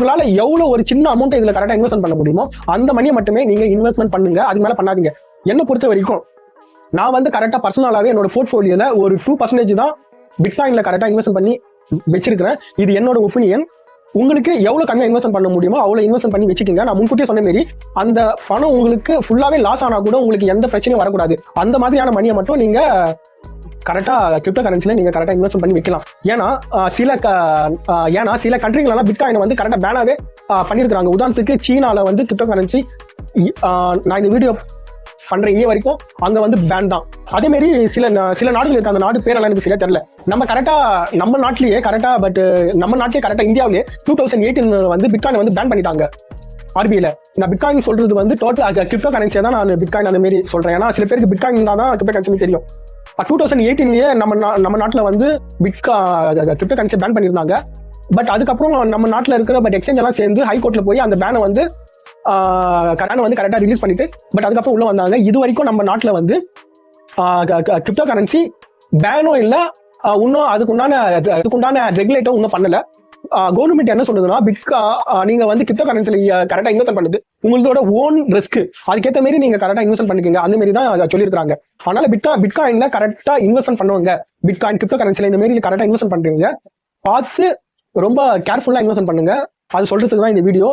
உங்களால எவ்வளவு ஒரு சின்ன அமௌண்ட் இதுல கரெக்டா இன்வெஸ்ட் பண்ண முடியுமோ அந்த மணியை மட்டுமே நீங்க இன்வெஸ்ட்மெண்ட் பண்ணுங்க. அது மேல பண்ணாதீங்க. என்ன பொறுத்த வரைக்கும் நான் வந்து கரெக்டா பர்சனலாவே என்னோட போர்ட்ஃபோலியோல ஒரு 2% தான் பிட்காயின்ல கரெக்டா இன்வெஸ்ட் பண்ணி வச்சிருக்கிறேன். இது என்னோட ஒப்பீனியன். உங்களுக்கு எவ்வளவு கம்மியா இன்வெஸ்ட் பண்ண முடியுமோ அவ்வளவு இன்வெஸ்ட் பண்ணி வச்சுக்கோங்க. நான் முன்கூட்டியே சொன்ன மாரி அந்த பணம் உங்களுக்கு ஃபுல்லாவே லாஸ் ஆனா கூட உங்களுக்கு எந்த பிரச்சனையும் வரக்கூடாது. அந்த மாதிரியான மணியை மட்டும் நீங்க கரெக்டா கிரிப்டோ கரன்சில நீங்க கரெக்டா இன்வெஸ்ட் பண்ணி வைக்கலாம். ஏன்னா சில கண்ட்ரிகளெல்லாம் பிட்காயினை வந்து கரெக்டா பேனாவே பண்ணிருக்காங்க. உதாரணத்துக்கு சீனால வந்து கிரிப்டோ கரன்சி நான் இந்த வீடியோ பண்ற இங்கே வரைக்கும் அங்க வந்து பேன் தான். அதே மாதிரி சில நாடுகள் இருக்கு. அந்த நாடு பேரெல்லாம் எனக்கு சரியா தெரியல. நம்ம நாட்டிலேயே கரெக்டா இந்தியாவிலேயே 2018 வந்து பிட்காயின் வந்து பேன் பண்ணிட்டாங்க ஆர்பிஐல. நான் பிட்காயின் சொல்றது வந்து டோட்டல் கிரிப்டோ கரன்சியை தான் நான் பிட்காயின் அந்த மாதிரி சொல்றேன். ஏன்னா சில பேருக்கு பிட்காயின் தான் கிரிப்டோ கரன்சி தெரியும். 2018 நம்ம நாட்டில் வந்து கிரிப்டோ கரன்சி பேன் பண்ணியிருந்தாங்க. பட் அதுக்கப்புறம் நம்ம நாட்டில் இருக்கிற எக்ஸ்சேஞ்ச் எல்லாம் சேர்ந்து ஹைகோர்ட்ல போய் அந்த பேனை வந்து கரெக்டா ரிலீஸ் பண்ணிட்டு பட் அதுக்கப்புறம் உள்ள வந்தாங்க. இது வரைக்கும் நம்ம நாட்டில் வந்து கிரிப்டோ கரன்சி பேனும் இல்லை, இன்னும் அதுக்குண்டான ரெகுலேட்டும் இன்னும் பண்ணல. கவர்மெண்ட் என்ன சொல்லுதுன்னா நீங்க வந்து கிரிப்டோ கரன்சில கரெக்டா இன்வெஸ்ட் பண்ணுது உங்களோட ஓன் ரிஸ்க். அதுக்கேற்ற மாதிரி நீங்க கரெக்டா இன்வெஸ்ட் பண்ணிக்கோங்க. அந்த மாதிரி தான் சொல்லியிருக்காங்க. அதனால பிட்காயின்ல கரெக்டா இன்வெஸ்ட் பண்ணுவாங்க. பிட்காயின் கிரிப்டோ கரன்சில இந்த மாதிரி கரெக்டா இன்வெஸ்ட் பண்றீங்க பார்த்து ரொம்ப கேர்ஃபுல்லா இன்வெஸ்ட் பண்ணுங்க. அது சொல்றதுக்கு தான் இந்த வீடியோ.